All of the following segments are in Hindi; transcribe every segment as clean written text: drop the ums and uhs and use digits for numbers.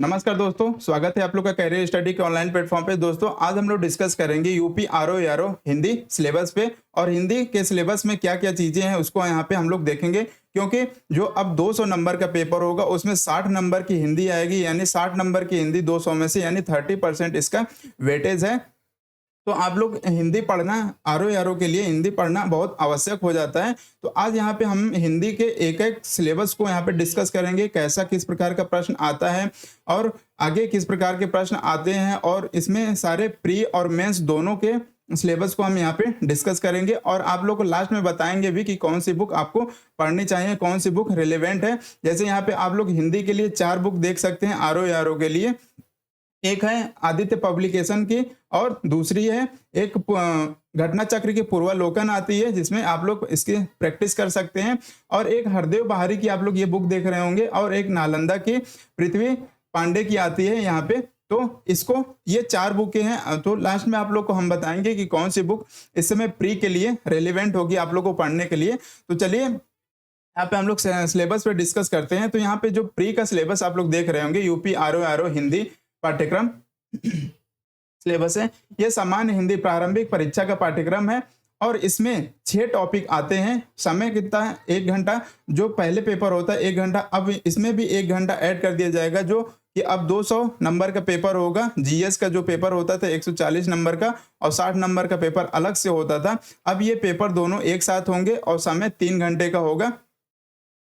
नमस्कार दोस्तों, स्वागत है आप लोग का कैरियर स्टडी के ऑनलाइन प्लेटफॉर्म पे। दोस्तों आज हम लोग डिस्कस करेंगे यूपी आरओ यारो हिंदी सिलेबस पे, और हिंदी के सिलेबस में क्या क्या चीज़ें हैं उसको यहाँ पे हम लोग देखेंगे। क्योंकि जो अब 200 नंबर का पेपर होगा उसमें 60 नंबर की हिंदी आएगी, यानी 60 नंबर की हिंदी 200 में से, यानी 30% इसका वेटेज है। तो आप लोग हिंदी पढ़ना, आरओ यारो के लिए हिंदी पढ़ना बहुत आवश्यक हो जाता है। तो आज यहाँ पे हम हिंदी के एक एक सिलेबस को यहाँ पे डिस्कस करेंगे, कैसा किस प्रकार का प्रश्न आता है और आगे किस प्रकार के प्रश्न आते हैं, और इसमें सारे प्री और मेंस दोनों के सिलेबस को हम यहाँ पे डिस्कस करेंगे। और आप लोग को लास्ट में बताएंगे भी कि कौन सी बुक आपको पढ़नी चाहिए, कौन सी बुक रिलेवेंट है। जैसे यहाँ पे आप लोग हिंदी के लिए 4 बुक देख सकते हैं आरओ यारो के लिए। एक है आदित्य पब्लिकेशन की, और दूसरी है एक घटना चक्र की पूर्वालोकन आती है, जिसमें आप लोग इसकी प्रैक्टिस कर सकते हैं। और एक हरदेव बहारी की आप लोग ये बुक देख रहे होंगे, और एक नालंदा की पृथ्वी पांडे की आती है यहाँ पे। तो इसको ये 4 बुकें हैं। तो लास्ट में आप लोग को हम बताएंगे कि कौन सी बुक इस समय प्री के लिए रेलिवेंट होगी आप लोग को पढ़ने के लिए। तो चलिए यहाँ पे हम लोग सिलेबस पे डिस्कस करते हैं। तो यहाँ पे जो प्री का सिलेबस आप लोग देख रहे होंगे, यूपी आरओ आरओ हिंदी पाठ्यक्रम सिलेबस है। ये सामान्य हिंदी प्रारंभिक परीक्षा का पाठ्यक्रम है, और इसमें 6 टॉपिक आते हैं। समय कितना है? 1 घंटा। जो पहले पेपर होता है 1 घंटा, अब इसमें भी 1 घंटा ऐड कर दिया जाएगा, जो कि अब 200 नंबर का पेपर होगा। जीएस का जो पेपर होता था 140 नंबर का, और 60 नंबर का पेपर अलग से होता था। अब ये पेपर दोनों एक साथ होंगे, और समय 3 घंटे का होगा।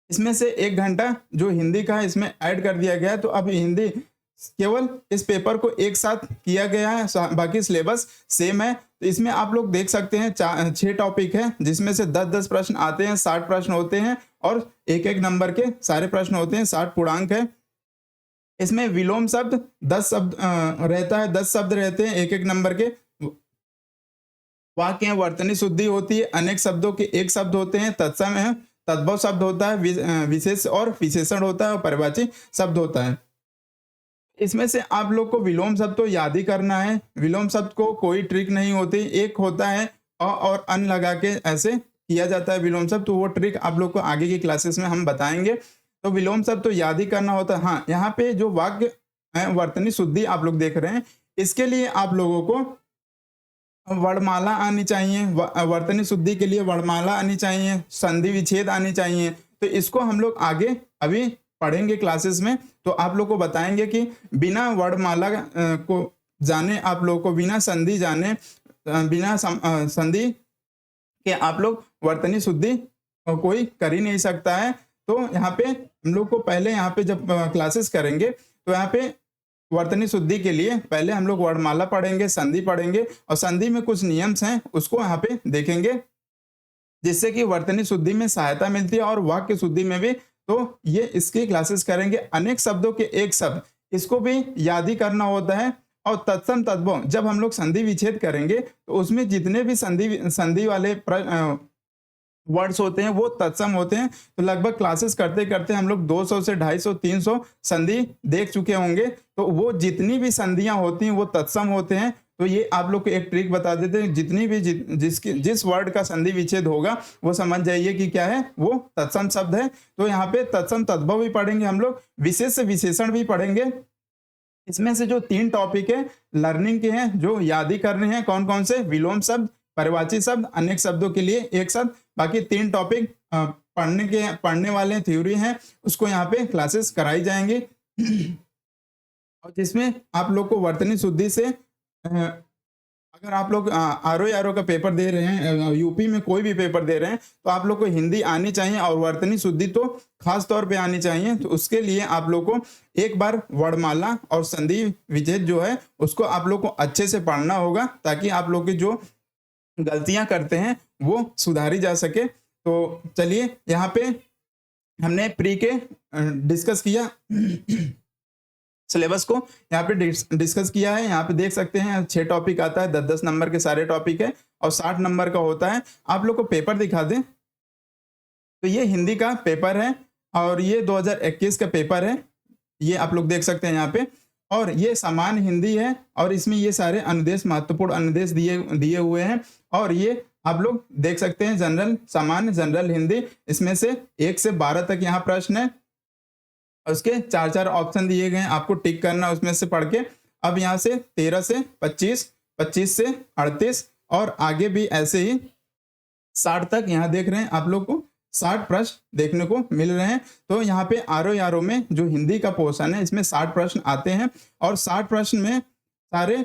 इसमें से 1 घंटा जो हिंदी का है इसमें ऐड कर दिया गया है। तो अब हिंदी केवल इस पेपर को एक साथ किया गया है, बाकी सिलेबस सेम है। तो इसमें आप लोग देख सकते हैं 6 टॉपिक है, जिसमें से 10-10 प्रश्न आते हैं, 60 प्रश्न होते हैं, और एक एक नंबर के सारे प्रश्न होते हैं, 60 पूर्णांक है। इसमें विलोम शब्द 10 शब्द रहता है, 10 शब्द रहते हैं एक एक नंबर के। वाक्य वर्तनी शुद्धि होती है, अनेक शब्दों के एक शब्द होते हैं, तत्सम है, तद्भव शब्द होता है, विशेष और विशेषण होता है, और परिवाची शब्द होता है। इसमें से आप लोग को विलोम शब्द तो याद ही करना है। विलोम शब्द को कोई ट्रिक नहीं होती, एक होता है अ और अन लगा के ऐसे किया जाता है विलोम शब्द। तो वो ट्रिक आप लोग को आगे की क्लासेस में हम बताएंगे। तो विलोम शब्द तो याद ही करना होता है। हाँ, यहाँ पे जो वाक्य है वर्तनी शुद्धि आप लोग देख रहे हैं, इसके लिए आप लोगों को वर्णमाला आनी चाहिए। वर्तनी शुद्धि के लिए वर्णमाला आनी चाहिए, संधि विच्छेद आनी चाहिए। तो इसको हम लोग आगे अभी पढ़ेंगे क्लासेस में। तो आप लोग को बताएंगे कि बिना वर्णमाला को जाने, आप लोग को बिना संधि जाने, बिना संधि के आप लोग वर्तनी शुद्धि कोई कर ही नहीं सकता है। तो यहाँ पे हम लोग को पहले यहाँ पे जब क्लासेस करेंगे, तो यहाँ पे वर्तनी शुद्धि के लिए पहले हम लोग वर्णमाला पढ़ेंगे, संधि पढ़ेंगे, और संधि में कुछ नियम्स हैं उसको यहाँ पे देखेंगे, जिससे कि वर्तनी शुद्धि में सहायता मिलती है, और वाक्य शुद्धि में भी। तो ये इसकी क्लासेस करेंगे। अनेक शब्दों के एक शब्द, इसको भी याद ही करना होता है। और तत्सम तद्भव, जब हम लोग संधि विच्छेद करेंगे तो उसमें जितने भी संधि वाले वर्ड्स होते हैं वो तत्सम होते हैं। तो लगभग क्लासेस करते करते हम लोग 200 से 250 300 संधि देख चुके होंगे। तो वो जितनी भी संधियां होती हैं वो तत्सम होते हैं। तो ये आप लोग को एक ट्रिक बता देते हैं, जितनी भी जिस वर्ड का संधि विच्छेद होगा वो समझ जाइए कि क्या है, वो तत्सम शब्द है। तो यहाँ पे तत्सम तद्भव भी पढ़ेंगे हम लोग, विशेष से विशेषण भी पढ़ेंगे। इसमें से जो 3 टॉपिक है लर्निंग के हैं, जो याद ही करने हैं, कौन कौन से? विलोम शब्द, परिवाची शब्द, अनेक शब्दों के लिए एक शब्द। बाकी 3 टॉपिक पढ़ने वाले थ्योरी हैं, उसको यहाँ पे क्लासेस कराई जाएंगी। और जिसमें आप लोग को वर्तनी शुद्धि से अगर आप लोग आरओ यारो का पेपर दे रहे हैं, यूपी में कोई भी पेपर दे रहे हैं, तो आप लोग को हिंदी आनी चाहिए, और वर्तनी शुद्धि तो खास तौर पे आनी चाहिए। तो उसके लिए आप लोग को एक बार वर्णमाला और संधि विच्छेद जो है उसको आप लोग को अच्छे से पढ़ना होगा, ताकि आप लोग की जो गलतियां करते हैं वो सुधारी जा सके। तो चलिए, यहाँ पे हमने प्री के डिस्कस किया सिलेबस को, यहाँ पे डिस्कस किया है। यहाँ पे देख सकते हैं 6 टॉपिक आता है, 10-10 नंबर के सारे टॉपिक है, और 60 नंबर का होता है। आप लोग को पेपर दिखा दें, तो ये हिंदी का पेपर है, और ये 2021 का पेपर है, ये आप लोग देख सकते हैं यहाँ पे। और ये सामान्य हिंदी है, और इसमें ये सारे अनुदेश, महत्वपूर्ण अनुदेश दिए हुए हैं। और ये आप लोग देख सकते हैं जनरल, सामान्य जनरल हिंदी, इसमें से 1 से 12 तक यहाँ प्रश्न है। उसके 4-4 ऑप्शन दिए गए हैं, आपको टिक करना है उसमें से पढ़ के। अब यहाँ से 13 से 25, 25 से 38 और आगे भी ऐसे ही 60 तक यहाँ देख रहे हैं आप लोग को 60 प्रश्न देखने को मिल रहे हैं। तो यहाँ पे आरओ में जो हिंदी का पोर्शन है इसमें 60 प्रश्न आते हैं और 60 प्रश्न में सारे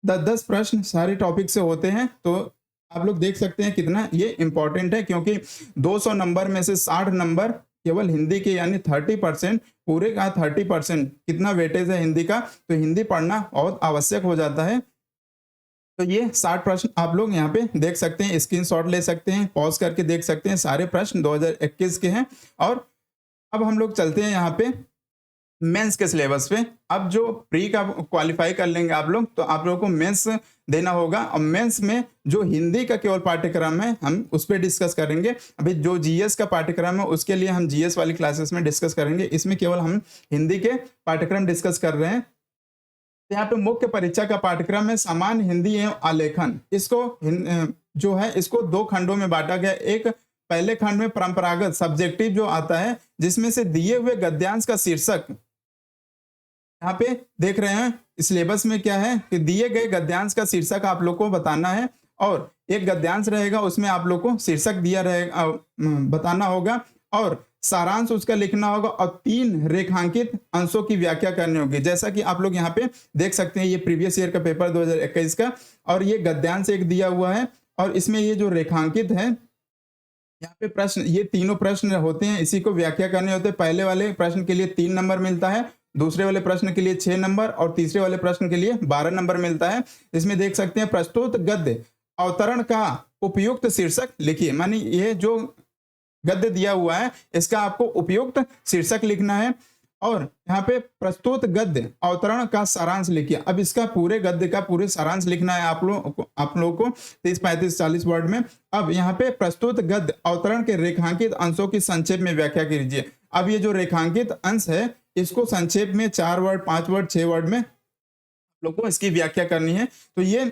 10-10 प्रश्न सारे टॉपिक से होते हैं। तो आप लोग देख सकते हैं कितना ये इंपॉर्टेंट है, क्योंकि 200 नंबर में से 60 नंबर केवल हिंदी के, यानी 30%, पूरे का 30% कितना वेटेज है हिंदी का, तो हिंदी पढ़ना बहुत आवश्यक हो जाता है। तो ये 60 प्रश्न आप लोग यहाँ पे देख सकते हैं, स्क्रीनशॉट ले सकते हैं, पॉज करके देख सकते हैं। सारे प्रश्न 2021 के हैं। और अब हम लोग चलते हैं यहाँ पे मेंस के सिलेबस पे। अब जो प्री का क्वालिफाई कर लेंगे आप लोग, तो आप लोगों को मेंस देना होगा। और मेंस में जो हिंदी का केवल पाठ्यक्रम है हम उस पर डिस्कस करेंगे। अभी जो जीएस का पाठ्यक्रम है उसके लिए हम जीएस वाली क्लासेस में डिस्कस करेंगे, इसमें केवल हम हिंदी के पाठ्यक्रम डिस्कस कर रहे हैं। तो यहाँ पे मुख्य परीक्षा का पाठ्यक्रम है सामान्य हिंदी एवं आलेखन। इसको जो है इसको 2 खंडों में बांटा गया। एक पहले खंड में परंपरागत सब्जेक्टिव जो आता है, जिसमें से दिए हुए गद्यांश का शीर्षक यहाँ पे देख रहे हैं सिलेबस में क्या है कि दिए गए गद्यांश का शीर्षक आप लोग को बताना है, और एक गद्यांश रहेगा उसमें आप लोग को शीर्षक दिया रहेगा बताना होगा, और सारांश उसका लिखना होगा, और 3 रेखांकित अंशों की व्याख्या करनी होगी। जैसा कि आप लोग यहाँ पे देख सकते हैं, ये प्रीवियस ईयर का पेपर 2021 का, और ये गद्यांश एक दिया हुआ है, और इसमें ये जो रेखांकित है यहाँ पे प्रश्न, ये तीनों प्रश्न होते हैं, इसी को व्याख्या करने होते हैं। पहले वाले प्रश्न के लिए 3 नंबर मिलता है, दूसरे वाले प्रश्न के लिए 6 नंबर, और तीसरे वाले प्रश्न के लिए 12 नंबर मिलता है। इसमें देख सकते हैं प्रस्तुत गद्य अवतरण का उपयुक्त शीर्षक लिखिए। मानी ये जो गद्य दिया हुआ है इसका आपको उपयुक्त शीर्षक लिखना है, और यहाँ पे प्रस्तुत गद्य अवतरण का सारांश लिखिए। अब इसका पूरे गद्य का पूरे सारांश लिखना है आप लोगों को 30, 35, 40 वर्ड में। अब यहाँ पे प्रस्तुत गद्य अवतरण के रेखांकित अंशों की संक्षेप में व्याख्या कीजिए। अब ये जो रेखांकित अंश है इसको संक्षेप में 4 वर्ड, 5 वर्ड, 6 वर्ड में लोगों को इसकी व्याख्या करनी है। तो ये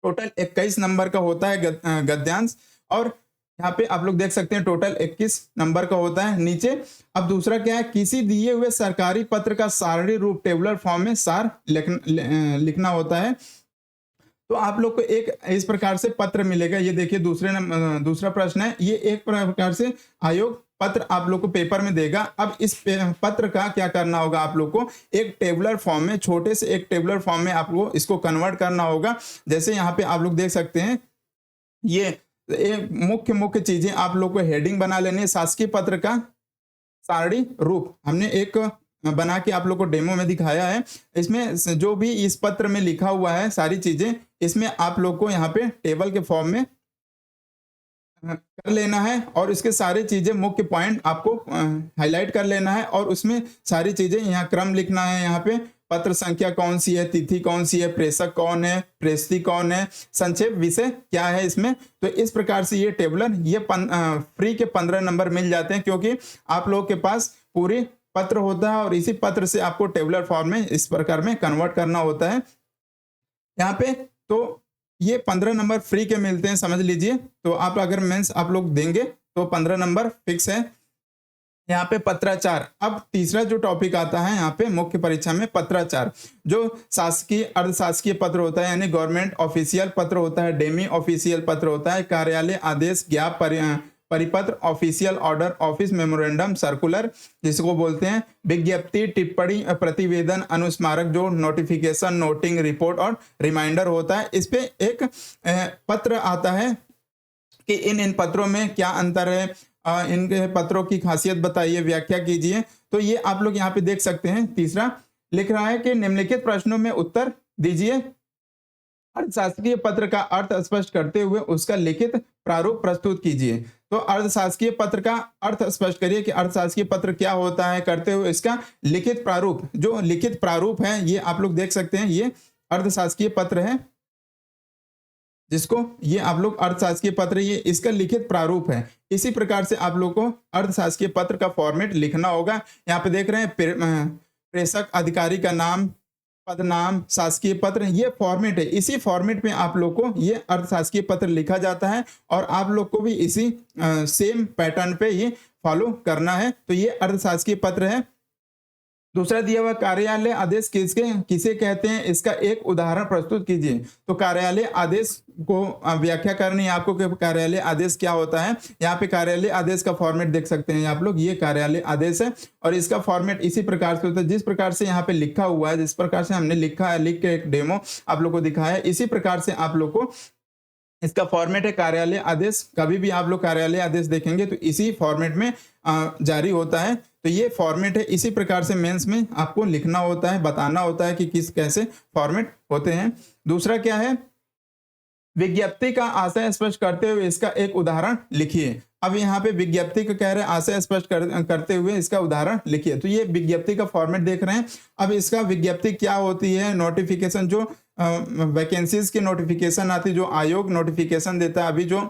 टोटल 21 नंबर का होता है गद्यांश, और यहाँ पे आप लोग देख सकते हैं टोटल 21 नंबर का होता है। नीचे अब दूसरा क्या है, किसी दिए हुए सरकारी पत्र का सारणी रूप टेबुलर फॉर्म में सार लिखना होता है। तो आप लोग को एक इस प्रकार से पत्र मिलेगा। ये देखिए दूसरा प्रश्न है, ये एक प्रकार से आयोग पत्र आप लोग को पेपर में देगा। अब इस पत्र का क्या करना होगा, आप लोग को एक टेबुलर फॉर्म में, छोटे से एक टेबुलर फॉर्म में आपको इसको कन्वर्ट करना होगा। जैसे यहाँ पे आप लोग देख सकते हैं, ये मुख्य चीजें आप लोग को हेडिंग बना लेनी है। शासकीय पत्र का सारणी रूप हमने एक बना के आप लोग को डेमो में दिखाया है। इसमें जो भी इस पत्र में लिखा हुआ है सारी चीजें, इसमें आप लोग को यहाँ पे टेबल के फॉर्म में कर लेना है, और इसके सारी चीजें मुख्य पॉइंट आपको हाईलाइट कर लेना है, और उसमें सारी चीजें यहाँ क्रम लिखना है। यहाँ पे पत्र संख्या कौन सी है, तिथि कौन सी है, प्रेषक कौन है, प्रेषित कौन है, संक्षेप विषय क्या है इसमें। तो इस प्रकार से ये टेबलर ये फ्री के 15 नंबर मिल जाते हैं, क्योंकि आप लोग के पास पूरी पत्र होता है और इसी पत्र से आपको टेबुलर फॉर्म में इस प्रकार में कन्वर्ट करना होता है यहाँ पे। तो ये 15 नंबर फ्री के मिलते हैं, समझ लीजिए। तो आप अगर मेंस आप लोग देंगे तो 15 नंबर फिक्स है। यहाँ पे पत्राचार, अब तीसरा जो टॉपिक आता है यहाँ पे मुख्य परीक्षा में, पत्राचार, जो शासकीय अर्धशासकीय पत्र होता है, यानी गवर्नमेंट ऑफिशियल पत्र होता है, डेमी ऑफिशियल पत्र होता है, कार्यालय आदेश, ज्ञाप परिपत्र, official order, office memorandum, circular जिसको बोलते हैं, विज्ञप्ति, टिप्पणी, प्रतिवेदन, अनुस्मारक, जो नोटिफिकेशन, नोटिंग, रिपोर्ट और रिमाइंडर होता है। इस पे एक पत्र आता है कि इन पत्रों में क्या अंतर है, इनके पत्रों की खासियत बताइए, व्याख्या कीजिए। तो ये आप लोग यहाँ पे देख सकते हैं। तीसरा लिख रहा है कि निम्नलिखित प्रश्नों में उत्तर दीजिए। अर्थशास्त्रीय पत्र का अर्थ स्पष्ट करते हुए उसका लिखित प्रारूप प्रस्तुत कीजिए। तो अर्थशास्त्रीय पत्र का अर्थ स्पष्ट करिए कि अर्थशास्त्रीय पत्र क्या होता है, करते हुए इसका लिखित प्रारूप, जो लिखित प्रारूप है ये आप लोग देख सकते हैं, ये अर्थशास्त्रीय पत्र है, जिसको ये आप लोग अर्थशास्त्रीय पत्र, ये इसका लिखित प्रारूप है। इसी प्रकार से आप लोग को अर्थशास्त्रीय पत्र का फॉर्मेट लिखना होगा। यहाँ पे देख रहे हैं प्रेषक, अधिकारी का नाम, पदनाम, शासकीय पत्र, ये फॉर्मेट है। इसी फॉर्मेट में आप लोग को ये अर्थशास्त्रीय पत्र लिखा जाता है, और आप लोग को भी इसी सेम पैटर्न पे ये फॉलो करना है। तो ये अर्धशासकीय पत्र है। दूसरा दिया हुआ कार्यालय आदेश किसे कहते हैं, इसका एक उदाहरण प्रस्तुत कीजिए। तो कार्यालय आदेश को व्याख्या करनी है आपको कि कार्यालय आदेश क्या होता है। यहाँ पे कार्यालय आदेश का फॉर्मेट देख सकते हैं आप लोग, ये कार्यालय आदेश है और इसका फॉर्मेट इसी प्रकार से होता है जिस प्रकार से यहाँ पे लिखा हुआ है, जिस प्रकार से हमने लिखा है, लिख के एक डेमो आप लोग को दिखाया है, इसी प्रकार से आप लोग को इसका फॉर्मेट है कार्यालय आदेश। कभी भी आप लोग कार्यालय आदेश देखेंगे तो इसी फॉर्मेट में जारी होता है। तो ये फॉर्मेट है, इसी प्रकार से मेंस में आपको लिखना होता है, बताना होता है कि किस कैसे फॉर्मेट होते हैं। दूसरा क्या है, विज्ञप्ति का आशय स्पष्ट करते हुए इसका एक उदाहरण लिखिए। अब यहाँ पे विज्ञप्ति का कह रहे हैं आशय स्पष्ट करते हुए इसका उदाहरण लिखिए। तो ये विज्ञप्ति का फॉर्मेट देख रहे हैं। अब इसका विज्ञप्ति क्या होती है, नोटिफिकेशन, जो वैकेंसीज की नोटिफिकेशन आती, जो आयोग नोटिफिकेशन देता है। अभी जो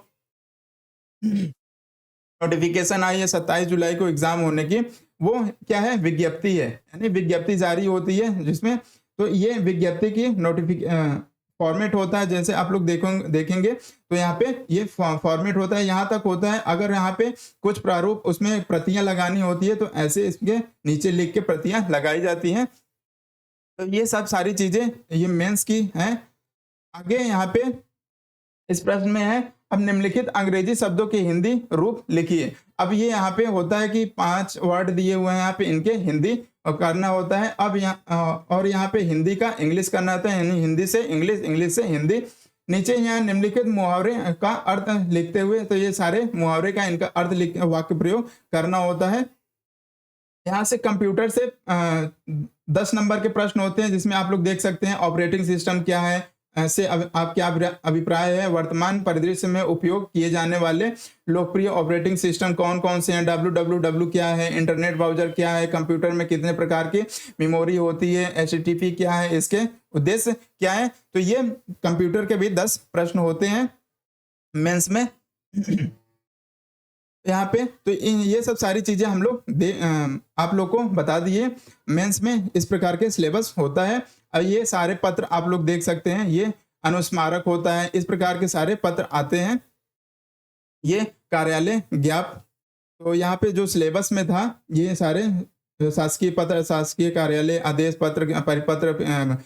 नोटिफिकेशन आई है 27 जुलाई को एग्जाम होने की, वो क्या है, विज्ञप्ति है, यानी विज्ञप्ति जारी होती है जिसमें, तो ये विज्ञप्ति की फॉर्मेट होता है। जैसे आप लोग देखेंगे तो यहाँ पे ये फॉर्मेट होता है, यहाँ तक होता है। अगर यहाँ पे कुछ प्रारूप उसमें प्रतियां लगानी होती है तो ऐसे इसके नीचे लिख के प्रतियां लगाई जाती हैं। तो ये सब सारी चीजें ये मेंस की हैं। आगे यहाँ पे इस प्रश्न में है, अब निम्नलिखित अंग्रेजी शब्दों के हिंदी रूप लिखिए। अब ये यहाँ पे होता है कि 5 वर्ड दिए हुए हैं यहाँ पे, इनके हिंदी करना होता है। अब यहाँ पे हिंदी का इंग्लिश करना होता है, यानी हिंदी से इंग्लिश, इंग्लिश से हिंदी। नीचे यहाँ निम्नलिखित मुहावरे का अर्थ लिखते हुए, तो ये सारे मुहावरे का इनका अर्थ वाक्य प्रयोग करना होता है। यहाँ से कंप्यूटर से 10 नंबर के प्रश्न होते हैं जिसमें आप लोग देख सकते हैं ऑपरेटिंग सिस्टम क्या है, ऐसे आप क्या अभिप्राय है, वर्तमान परिदृश्य में उपयोग किए जाने वाले लोकप्रिय ऑपरेटिंग सिस्टम कौन कौन से हैं, www क्या है, इंटरनेट ब्राउजर क्या है, कंप्यूटर में कितने प्रकार की मेमोरी होती है, HTTP क्या है, इसके उद्देश्य क्या है। तो ये कंप्यूटर के भी 10 प्रश्न होते हैं मेंस में यहाँ पे। तो ये सब सारी चीजें हम लोग आप लोग को बता दिए। मेंस में इस प्रकार के सिलेबस होता है। अब ये सारे पत्र आप लोग देख सकते हैं, ये अनुस्मारक होता है, इस प्रकार के सारे पत्र आते हैं। ये कार्यालय ज्ञाप, तो यहाँ पे जो सिलेबस में था ये सारे शासकीय पत्र, शासकीय कार्यालय आदेश पत्र, परिपत्र,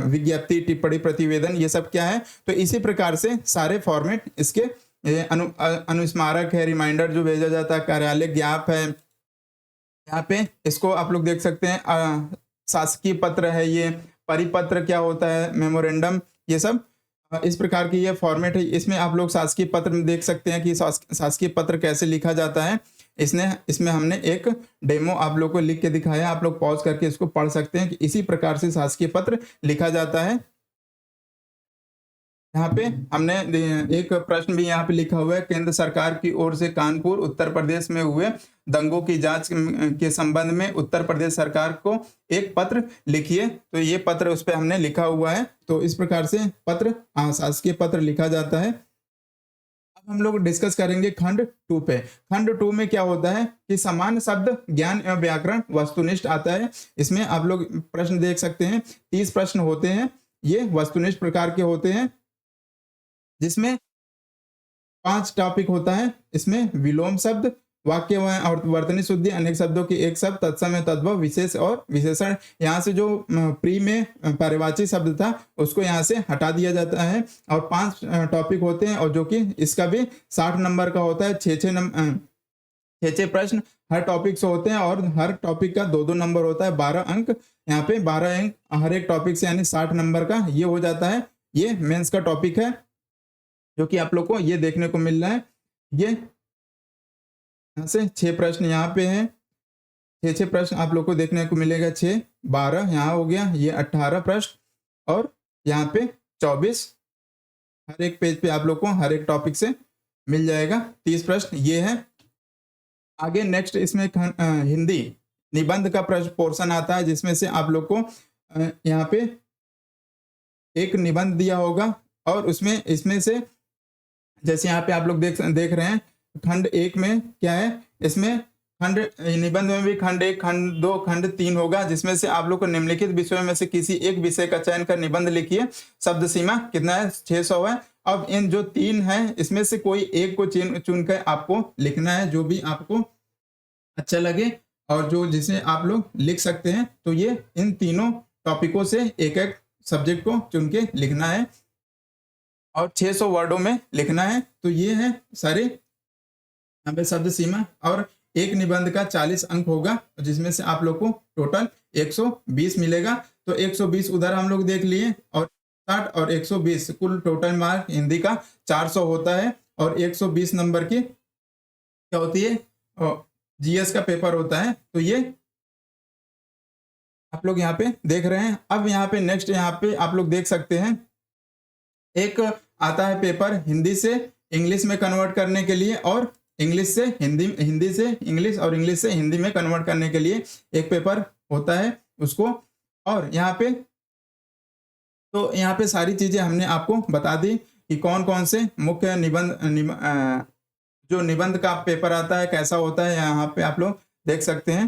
विज्ञप्ति, टिप्पणी, प्रतिवेदन, ये सब क्या है। तो इसी प्रकार से सारे फॉर्मेट इसके अनुस्मारक है, रिमाइंडर जो भेजा जाता है, कार्यालय ज्ञाप है, यहाँ पे इसको आप लोग देख सकते हैं, शासकीय पत्र है, ये परिपत्र क्या होता है, मेमोरेंडम, ये सब इस प्रकार की ये फॉर्मेट है। इसमें आप लोग शासकीय पत्र में देख सकते हैं कि शासकीय पत्र कैसे लिखा जाता है। इसमें हमने एक डेमो आप लोग को लिख के दिखाया, आप लोग पॉज करके इसको पढ़ सकते हैं कि इसी प्रकार से शासकीय पत्र लिखा जाता है। यहाँ पे हमने एक प्रश्न भी यहाँ पे लिखा हुआ है, केंद्र सरकार की ओर से कानपुर उत्तर प्रदेश में हुए दंगों की जांच के संबंध में उत्तर प्रदेश सरकार को एक पत्र लिखिए। तो ये पत्र उस पर हमने लिखा हुआ है। तो इस प्रकार से पत्र, शासकीय पत्र लिखा जाता है। अब हम लोग डिस्कस करेंगे खंड 2 पे। खंड 2 में क्या होता है कि समान शब्द ज्ञान एवं व्याकरण वस्तुनिष्ठ आता है। इसमें आप लोग प्रश्न देख सकते हैं, 30 प्रश्न होते हैं, ये वस्तुनिष्ठ प्रकार के होते हैं, जिसमें 5 टॉपिक होता है। इसमें विलोम शब्द, वाक्य और वर्तनी शुद्धि, अनेक शब्दों के एक शब्द, तत्सम, तद्भव, विशेष और विशेषण। यहाँ से जो प्री में पर्यायवाची शब्द था उसको यहाँ से हटा दिया जाता है। और 5 टॉपिक होते हैं, और जो कि इसका भी 60 नंबर का होता है। 6 प्रश्न हर टॉपिक से होते हैं, और हर टॉपिक का 2-2 नंबर होता है। 12 अंक, यहाँ पे 12 अंक हर एक टॉपिक से, यानी 60 नंबर का ये हो जाता है। ये मेंस का टॉपिक है जो कि आप लोग को ये देखने को मिल रहा है। ये यहाँ से 6 प्रश्न यहाँ पे हैं, 6 प्रश्न आप लोग को देखने को मिलेगा। 6, 12 यहाँ हो गया, ये 18 प्रश्न, और यहाँ पे 24 हर एक पेज पे आप लोग को हर एक टॉपिक से मिल जाएगा। 30 प्रश्न ये है। आगे नेक्स्ट इसमें हिंदी निबंध का प्रश्न पोर्शन आता है, जिसमें से आप लोग को यहाँ पे एक निबंध दिया होगा, और इसमें से जैसे यहाँ पे आप लोग देख रहे हैं, खंड 1 में क्या है, इसमें खंड निबंध में भी खंड 1, खंड 2, खंड 3 होगा, जिसमें से आप लोग को निम्नलिखित विषयों में से किसी एक विषय का चयन कर निबंध लिखिए। शब्द सीमा कितना है, 600 है। अब इन जो 3 है इसमें से कोई एक को चुन कर आपको लिखना है, जो भी आपको अच्छा लगे और जो जिसे आप लोग लिख सकते हैं, तो ये इन तीनों टॉपिकों से एक-एक सब्जेक्ट को चुन के लिखना है और 600 वर्डों में लिखना है। तो ये है सारे यहाँ पे शब्द सीमा, और एक निबंध का 40 अंक होगा, जिसमें से आप लोग को टोटल 120 मिलेगा। तो 120 उधर हम लोग देख लिए, और 60 और 120 कुल टोटल मार्क हिंदी का 400 होता है, और 120 नंबर की क्या होती है, जीएस का पेपर होता है। तो ये आप लोग यहाँ पे देख रहे हैं। अब यहाँ पे नेक्स्ट यहाँ पे आप लोग देख सकते हैं, एक आता है पेपर हिंदी से इंग्लिश में कन्वर्ट करने के लिए, और इंग्लिश से हिंदी, हिंदी से इंग्लिश, और इंग्लिश से हिंदी में कन्वर्ट करने के लिए एक पेपर होता है उसको। और यहाँ पे तो यहाँ पे सारी चीजें हमने आपको बता दी कि कौन कौन से मुख्य जो निबंध का पेपर आता है कैसा होता है। यहाँ पे आप लोग देख सकते हैं,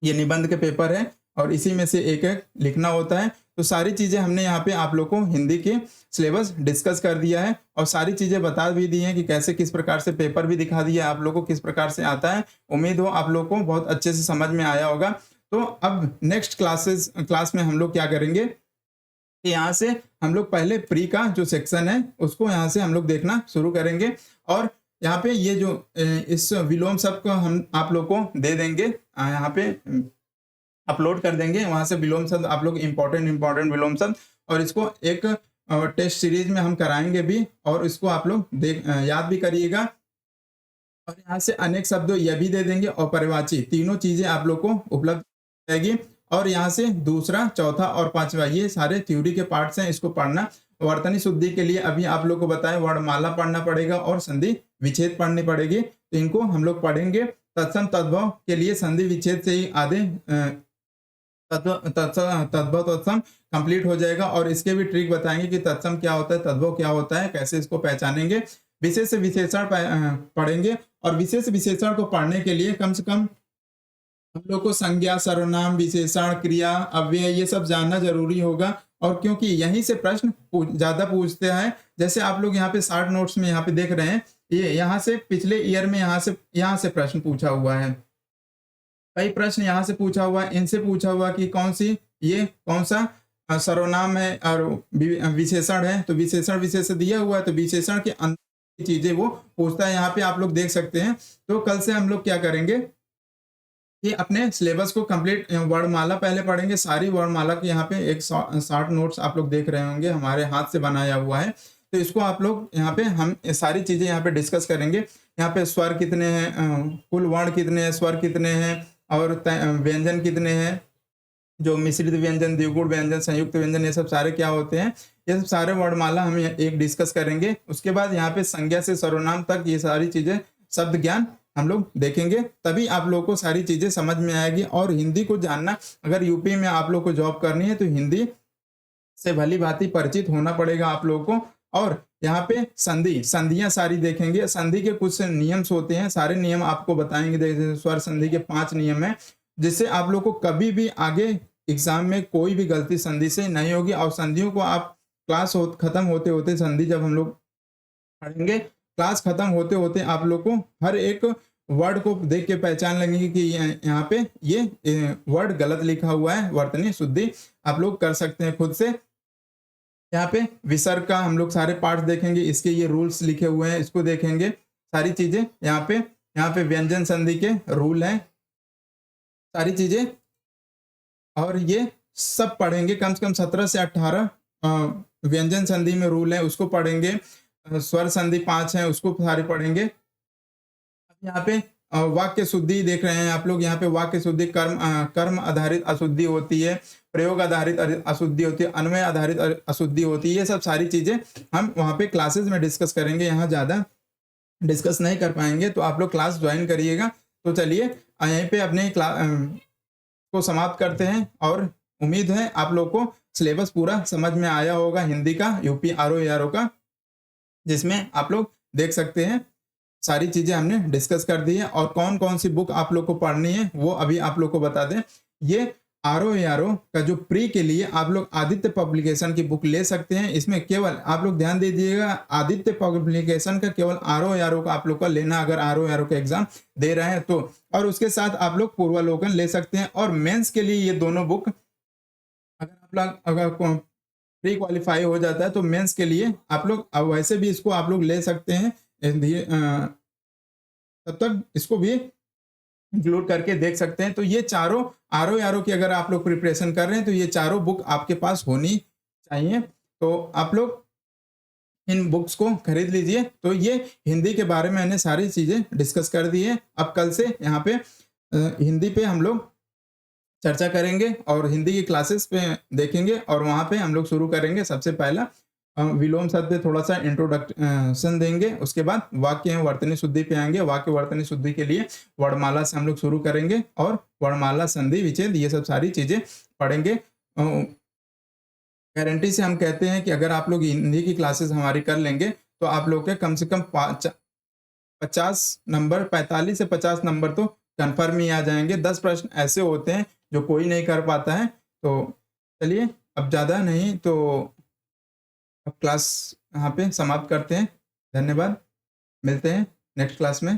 ये निबंध के पेपर है, और इसी में से एक एक लिखना होता है। तो सारी चीजें हमने यहाँ पे आप लोग को हिंदी के सिलेबस डिस्कस कर दिया है, और सारी चीजें बता भी दी हैं कि कैसे किस प्रकार से पेपर भी दिखा दिया आप लोग को किस प्रकार से आता है। उम्मीद हो आप लोग को बहुत अच्छे से समझ में आया होगा। तो अब नेक्स्ट क्लास में हम लोग क्या करेंगे कि यहाँ से हम लोग पहले प्री का जो सेक्शन है उसको यहाँ से हम लोग देखना शुरू करेंगे, और यहाँ पे ये जो इस विलोम शब्द को हम आप लोग को दे देंगे, यहाँ पे अपलोड कर देंगे। वहां से विलोम शब्द आप लोग इम्पोर्टेंट विलोम शब्द, और इसको एक टेस्ट सीरीज में हम कराएंगे भी, और इसको आप लोग याद भी करिएगा। और यहाँ से अनेक शब्द यह भी दे देंगे, और परिवाची, तीनों चीजें आप लोग को उपलब्ध रहेगी। और यहाँ से दूसरा, चौथा और पांचवा ये सारे थ्योरी के पार्ट्स हैं, इसको पढ़ना। वर्तनी शुद्धि के लिए अभी आप लोग को बताएं वर्णमाला पढ़ना पड़ेगा और संधि विच्छेद पढ़नी पड़ेगी, तो इनको हम लोग पढ़ेंगे। तत्सम तद्भव के लिए संधि विच्छेद से ही आधे तद्भव तत्सम कंप्लीट हो जाएगा, और इसके भी ट्रिक बताएंगे कि तत्सम क्या होता है, तद्भव क्या होता है, कैसे इसको पहचानेंगे। विशेष विशेषण पढ़ेंगे, और विशेष विशेषण को पढ़ने के लिए कम से कम हम लोग को संज्ञा, सर्वनाम, विशेषण, क्रिया, अव्यय ये सब जानना जरूरी होगा। और क्योंकि यहीं से प्रश्न ज्यादा पूछते हैं, जैसे आप लोग यहाँ पे 60 नोट्स में यहाँ पे देख रहे हैं, ये यहाँ से पिछले ईयर में यहाँ से प्रश्न पूछा हुआ है, कई प्रश्न यहाँ से पूछा हुआ है। इनसे पूछा हुआ कि ये कौन सा सर्वनाम है और विशेषण है, तो विशेषण विशेष दिया हुआ है, तो विशेषण के अंदर की चीजें वो पूछता है। यहाँ पे आप लोग देख सकते हैं। तो कल से हम लोग क्या करेंगे कि अपने सिलेबस को कंप्लीट वर्णमाला पहले पढ़ेंगे, सारी वर्णमाला के यहाँ पे 160 नोट्स आप लोग देख रहे होंगे, हमारे हाथ से बनाया हुआ है। तो इसको आप लोग यहाँ पे हम सारी चीजें यहाँ पे डिस्कस करेंगे। यहाँ पे स्वर कितने हैं, कुल वर्ण कितने हैं, स्वर कितने हैं, और व्यंजन कितने हैं, जो मिश्रित व्यंजन, द्विगुण व्यंजन, संयुक्त व्यंजन, ये सब सारे क्या होते हैं, ये सब सारे वर्णमाला हम एक डिस्कस करेंगे। उसके बाद यहाँ पे संज्ञा से सर्वनाम तक ये सारी चीजें शब्द ज्ञान हम लोग देखेंगे, तभी आप लोगों को सारी चीजें समझ में आएगी। और हिंदी को जानना, अगर यूपी में आप लोग को जॉब करनी है तो हिंदी से भली भांति परिचित होना पड़ेगा आप लोगों को। और यहाँ पे संधियां सारी देखेंगे, संधि के कुछ नियम्स होते हैं, सारे नियम आपको बताएंगे। जैसे स्वर संधि के 5 नियम है, जिससे आप लोग को कभी भी आगे एग्जाम में कोई भी गलती संधि से नहीं होगी। और संधियों को आप क्लास खत्म होते होते, संधि जब हम लोग पढ़ेंगे, क्लास खत्म होते होते आप लोग को हर एक वर्ड को देख के पहचान लगेगी कि यहाँ पे ये वर्ड गलत लिखा हुआ है। वर्तनी शुद्धि आप लोग कर सकते हैं खुद से। यहाँ पे विसर्ग का हम लोग सारे पार्ट्स देखेंगे, इसके ये रूल्स लिखे हुए हैं, इसको देखेंगे सारी चीजें। यहाँ पे व्यंजन संधि के रूल हैं, सारी चीजें, और ये सब पढ़ेंगे। कम से कम 17 से 18 व्यंजन संधि में रूल है, उसको पढ़ेंगे। स्वर संधि 5 है, उसको सारे पढ़ेंगे। यहाँ पे वाक्य शुद्धि देख रहे हैं आप लोग। यहाँ पे वाक्य शुद्धि कर्म आधारित अशुद्धि होती है, प्रयोग आधारित अशुद्धि होती है, अन्वय आधारित अशुद्धि होती है। ये सब सारी चीजें हम वहाँ पे क्लासेस में डिस्कस करेंगे, यहाँ ज्यादा डिस्कस नहीं कर पाएंगे, तो आप लोग क्लास ज्वाइन करिएगा। तो चलिए यहीं पे अपने को समाप्त करते हैं, और उम्मीद है आप लोग को सिलेबस पूरा समझ में आया होगा हिंदी का, यूपी आरओ का, जिसमें आप लोग देख सकते हैं सारी चीजें हमने डिस्कस कर दी है। और कौन कौन सी बुक आप लोग को पढ़नी है वो अभी आप लोग को बता दें। ये RO का जो प्री के लिए आप लोग आदित्य पब्लिकेशन की बुक ले सकते हैं। इसमें केवल आप लोग ध्यान दे दीजिएगा, आदित्य पब्लिकेशन का केवल RO का आप लोग का लेना, अगर RO का एग्जाम दे रहे हैं तो। और उसके साथ आप लोग पूर्वालोकन ले सकते हैं। और मेंस के लिए ये दोनों बुक, अगर आप लोग अगर प्री क्वालिफाई हो जाता है तो मेंस के लिए आप लोग अब वैसे भी इसको आप लोग ले सकते हैं। तब तक इसको भी इंक्लूड करके देख सकते हैं। तो ये चारों RO की अगर आप लोग प्रिपरेशन कर रहे हैं तो ये चारों बुक आपके पास होनी चाहिए। तो आप लोग इन बुक्स को खरीद लीजिए। तो ये हिंदी के बारे में मैंने सारी चीज़ें डिस्कस कर दी है। अब कल से यहाँ पे हिंदी पे हम लोग चर्चा करेंगे और हिंदी की क्लासेस पे देखेंगे। और वहाँ पे हम लोग शुरू करेंगे। सबसे पहला विलोम शब्द पे थोड़ा सा इंट्रोडक्शन देंगे। उसके बाद वाक्य एवं वर्तनी शुद्धि पे आएंगे। वाक्य वर्तनी शुद्धि के लिए वर्णमाला से हम लोग शुरू करेंगे और वर्णमाला, संधि, विच्छेद, ये सब सारी चीजें पढ़ेंगे। गारंटी से हम कहते हैं कि अगर आप लोग हिंदी की क्लासेस हमारी कर लेंगे तो आप लोग के कम से कम 50 नंबर, 45 से 50 नंबर तो कन्फर्म ही आ जाएंगे। 10 प्रश्न ऐसे होते हैं जो कोई नहीं कर पाता है। तो चलिए, अब ज़्यादा नहीं तो अब क्लास यहाँ पे समाप्त करते हैं। धन्यवाद, मिलते हैं नेक्स्ट क्लास में।